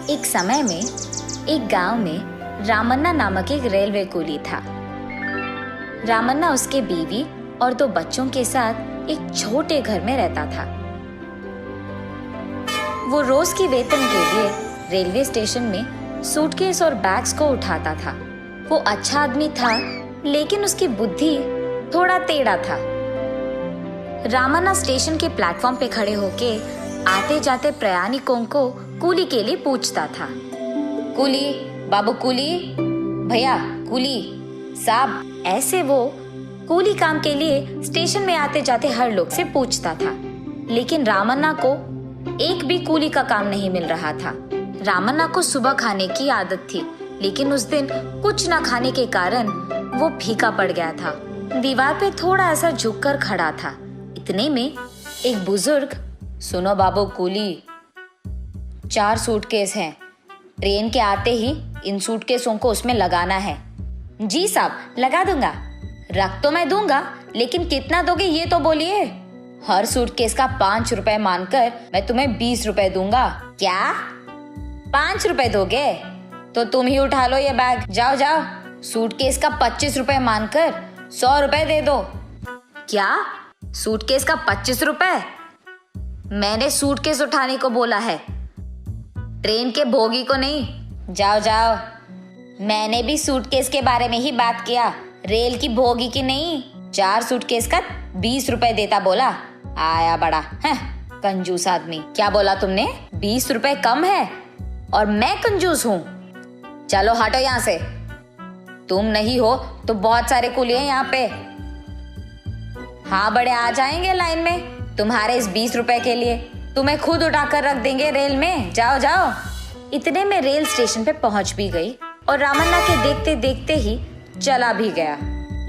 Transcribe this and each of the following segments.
एक समय में एक गांव में रामन्ना नामक एक रेलवे कुली था। रामन्ना उसके बीवी और 2 बच्चों के साथ एक छोटे घर में रहता था। वो रोज की वेतन के लिए रेलवे स्टेशन में सूटकेस और बैग्स को उठाता था। वो अच्छा आदमी था, लेकिन उसकी बुद्धि थोड़ा टेढ़ा था। रामन्ना स्टेशन के प्लेटफॉर्म पे खड़े होके आते जाते प्रयाणिकों को कूली के लिए पूछता था। कूली बाबू, कूली भैया, कूली साहब। ऐसे वो कूली काम के लिए स्टेशन में आते जाते हर लोग से पूछता था, लेकिन रामन्ना को एक भी कूली का काम नहीं मिल रहा था। रामन्ना को सुबह खाने की आदत थी, लेकिन उस दिन कुछ न खाने के कारण वो फीका पड़ गया था। दीवार पे थोड़ा ऐसा झुककर खड़ा था। इतने में एक बुजुर्ग, सुनो बाबू कूली, 4 सूटकेस हैं। ट्रेन के आते ही इन सूटकेसों को उसमें लगाना है। जी साहब, लगा दूंगा। रख तो मैं दूंगा, लेकिन कितना दोगे ये तो बोलिए। हर सूटकेस का 5 रुपए मानकर मैं तुम्हें 20 रुपए दूंगा। क्या 5 रुपए दोगे? तो तुम ही उठा लो ये बैग। जाओ जाओ। सूटकेस का 25 रुपए मानकर 100 रुपए दे दो। क्या सूटकेस का 25 रुपए? मैंने सूटकेस उठाने को बोला है, ट्रेन के बोगी को नहीं। जाओ जाओ। मैंने भी सूटकेस के बारे में ही बात किया, रेल की बोगी की नहीं। 4 सूटकेस का 20 रुपए देता बोला। आया बड़ा है कंजूस आदमी। क्या बोला तुमने? 20 रुपए कम है और मैं कंजूस हूँ? चलो हटो यहाँ से। तुम नहीं हो तो बहुत सारे कुली हैं यहाँ पे। हाँ बड़े आ जाएंगे लाइन में तुम्हारे इस 20 रुपए के लिए। तुम्हें खुद उठाकर रख देंगे रेल में। जाओ जाओ। इतने में रेल स्टेशन पे पहुंच भी गई और रामन्ना के देखते देखते ही चला भी गया।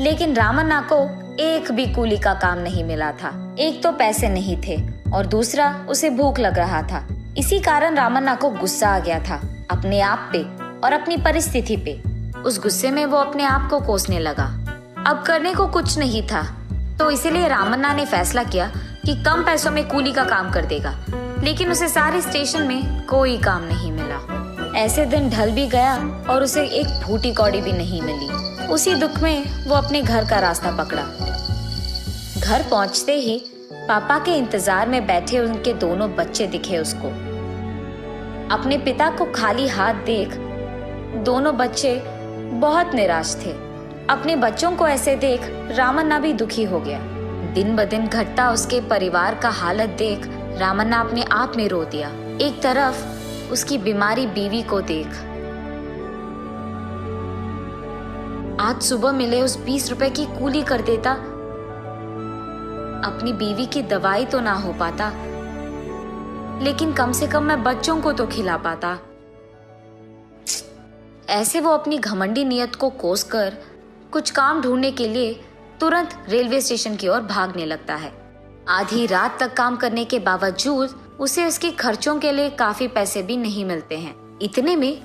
लेकिन रामन्ना को एक भी कूली का काम नहीं मिला था। एक तो पैसे नहीं थे और दूसरा उसे भूख लग रहा था। इसी कारण रामन्ना को गुस्सा आ गया था अपने आप पे और अपनी परिस्थिति पे। उस गुस्से में वो अपने आप को कोसने लगा। अब करने को कुछ नहीं था, तो इसीलिए रामन्ना ने फैसला किया कि कम पैसों में कूली का काम कर देगा। लेकिन उसे सारे स्टेशन में कोई काम नहीं मिला। ऐसे दिन ढल भी गया और उसे एक फूटी कौड़ी भी नहीं मिली। उसी दुख में वो अपने घर का रास्ता पकड़ा। घर पहुंचते ही पापा के इंतजार में बैठे उनके दोनों बच्चे दिखे उसको। अपने पिता को खाली हाथ देख दोनों बच्चे बहुत निराश थे। अपने बच्चों को ऐसे देख रामन्ना भी दुखी हो गया। दिन ब दिन घटता उसके परिवार का हालत देख रामन्ना अपने आप में रो दिया। एक तरफ उसकी बीमारी बीवी को देख, आज सुबह मिले उस 20 रुपए की कूली कर देता, अपनी बीवी की दवाई तो ना हो पाता, लेकिन कम से कम मैं बच्चों को तो खिला पाता। ऐसे वो अपनी घमंडी नियत को कोसकर कुछ काम ढूंढने के लिए तुरंत रेलवे स्टेशन की ओर भागने लगता है। आधी रात तक काम करने के बावजूद उसे उसके खर्चों के लिए काफी पैसे भी नहीं मिलते हैं। इतने में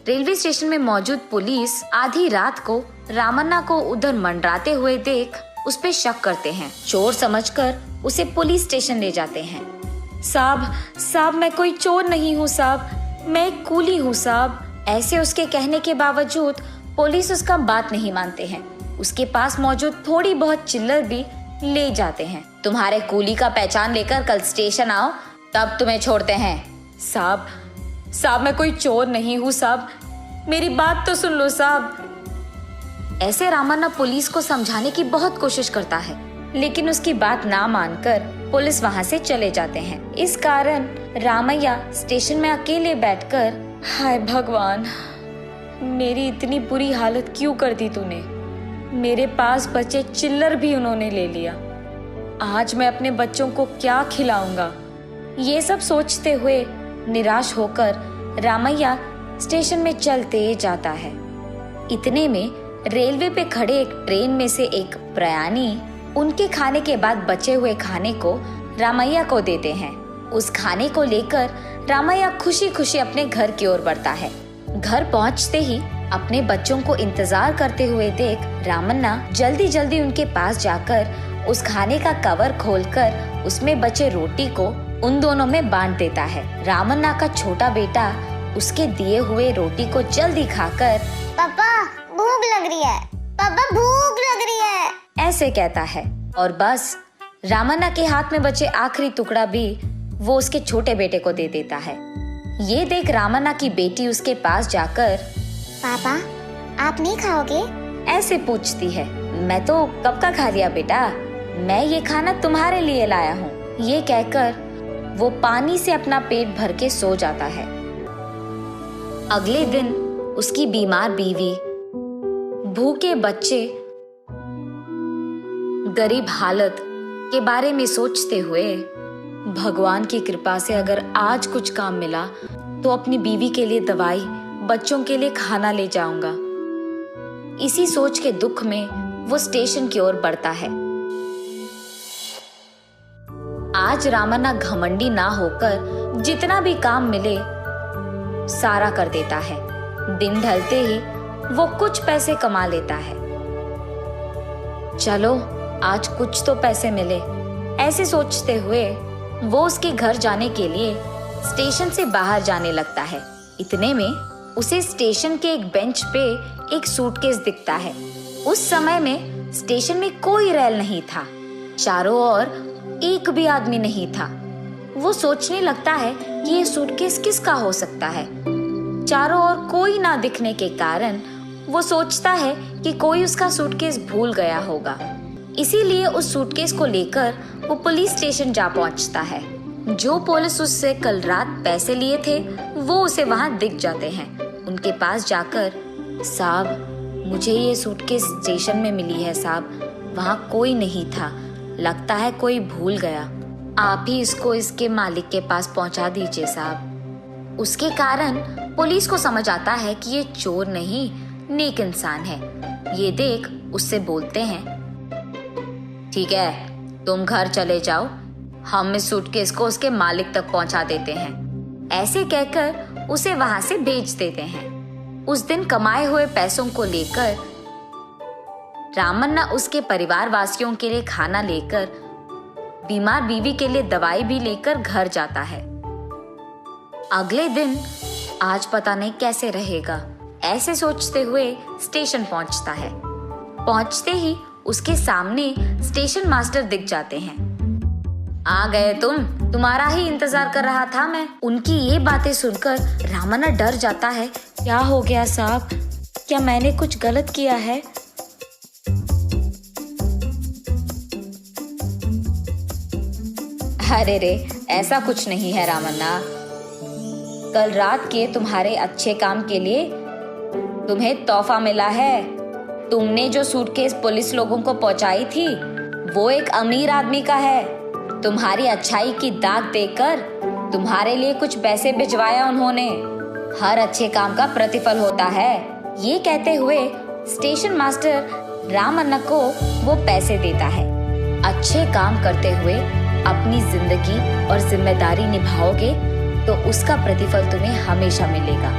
रेलवे स्टेशन में मौजूद पुलिस आधी रात को रामन्ना को उधर मंडराते हुए देख उस पे शक करते हैं। चोर समझकर उसे पुलिस स्टेशन ले जाते हैं। साहब मैं कोई चोर नहीं हूँ साहब, मैं एक कूली हूँ साहब। ऐसे उसके कहने के बावजूद पुलिस उसका बात नहीं मानते हैं। उसके पास मौजूद थोड़ी बहुत चिल्लर भी ले जाते हैं। तुम्हारे कूली का पहचान लेकर कल स्टेशन आओ, तब तुम्हें छोड़ते हैं। साहब मैं कोई चोर नहीं हूँ साहब, मेरी बात तो सुन लो साहब। ऐसे रामन्ना पुलिस को समझाने की बहुत कोशिश करता है, लेकिन उसकी बात ना मानकर पुलिस वहाँ से चले जाते हैं। इस कारण रामैया स्टेशन में अकेले बैठकर, हाय भगवान, मेरी इतनी बुरी हालत क्यों कर दी तूने। मेरे पास बचे चिल्लर भी उन्होंने ले लिया। आज मैं अपने बच्चों को क्या खिलाऊंगा। ये सब सोचते हुए निराश होकर रामैया स्टेशन में चलते जाता है। इतने में रेलवे पे खड़े एक ट्रेन में से एक प्रयाणी उनके खाने के बाद बचे हुए खाने को रामैया को देते हैं। उस खाने को लेकर रामैया खुशी खुशी अपने घर की ओर बढ़ता है। घर पहुंचते ही अपने बच्चों को इंतजार करते हुए देख रामन्ना जल्दी जल्दी उनके पास जाकर उस खाने का कवर खोलकर उसमें बचे रोटी को उन दोनों में बांट देता है। रामन्ना का छोटा बेटा उसके दिए हुए रोटी को जल्दी खाकर पापा भूख लग रही है, पापा भूख लग रही है, ऐसे कहता है। और बस रामन्ना के हाथ में बचे आखिरी टुकड़ा भी वो उसके छोटे बेटे को दे देता है। ये देख रामन्ना की बेटी उसके पास जाकर पापा आप नहीं खाओगे? ऐसे पूछती है। मैं तो कब का खा लिया बेटा, मैं ये खाना तुम्हारे लिए लाया हूँ। ये कहकर वो पानी से अपना पेट भर के सो जाता है। अगले दिन उसकी बीमार बीवी, भूखे बच्चे, गरीब हालत के बारे में सोचते हुए भगवान की कृपा से अगर आज कुछ काम मिला तो अपनी बीवी के लिए दवाई, बच्चों के लिए खाना ले जाऊंगा। इसी सोच के दुख में वो स्टेशन की ओर बढ़ता है। आज रामन्ना घमंडी ना होकर जितना भी काम मिले सारा कर देता है। दिन ढलते ही वो कुछ पैसे कमा लेता है। चलो आज कुछ तो पैसे मिले, ऐसे सोचते हुए वो उसके घर जाने के लिए स्टेशन से बाहर जाने लगता है। इतने में उसे स्टेशन के एक बेंच पे एक सूटकेस दिखता है। उस समय में स्टेशन में कोई रेल नहीं था, चारों ओर एक भी आदमी नहीं था। वो सोचने लगता है कि ये सूटकेस किसका हो सकता है। चारों ओर कोई ना दिखने के कारण वो सोचता है कि कोई उसका सूटकेस भूल गया होगा। इसीलिए उस सूटकेस को लेकर वो पुलिस स्टेशन जा पहुंचता है। जो पुलिस उससे कल रात पैसे लिए थे वो उसे वहां दिख जाते हैं। उनके पास जाकर, साहब मुझे ये सूटकेस स्टेशन में मिली है साहब, वहां कोई नहीं था, लगता है कोई भूल गया, आप ही इसको इसके मालिक के पास पहुंचा दीजिए साहब। उसके कारण पुलिस को समझ आता है कि ये चोर नहीं नेक इंसान है। ये देख उससे बोलते हैं, ठीक है तुम घर चले जाओ, हम इस सूटकेस को उसके मालिक तक पहुंचा देते हैं। ऐसे कहकर उसे वहां से भेज देते हैं। उस दिन कमाए हुए पैसों को लेकर रामन्ना उसके परिवार वासियों के लिए खाना लेकर, बीमार बीवी के लिए दवाई भी लेकर घर जाता है। अगले दिन आज पता नहीं कैसे रहेगा, ऐसे सोचते हुए स्टेशन पहुंचता है। पहुंचते ही उसके सामने स्टेशन मास्टर दिख जाते हैं। आ गए तुम, तुम्हारा ही इंतजार कर रहा था मैं। उनकी ये बातें सुनकर रामन्ना डर जाता है। क्या हो गया साहब, क्या मैंने कुछ गलत किया है? अरे रे, ऐसा कुछ नहीं है रामन्ना। कल रात के तुम्हारे अच्छे काम के लिए तुम्हें तोहफा मिला है। तुमने जो सूटकेस पुलिस लोगों को पहुंचाई थी वो एक अमीर आदमी का है। तुम्हारी अच्छाई की दाग देकर तुम्हारे लिए कुछ पैसे भिजवाया उन्होंने। हर अच्छे काम का प्रतिफल होता है। ये कहते हुए स्टेशन मास्टर रामन्ना को वो पैसे देता है। अच्छे काम करते हुए अपनी जिंदगी और जिम्मेदारी निभाओगे तो उसका प्रतिफल तुम्हें हमेशा मिलेगा।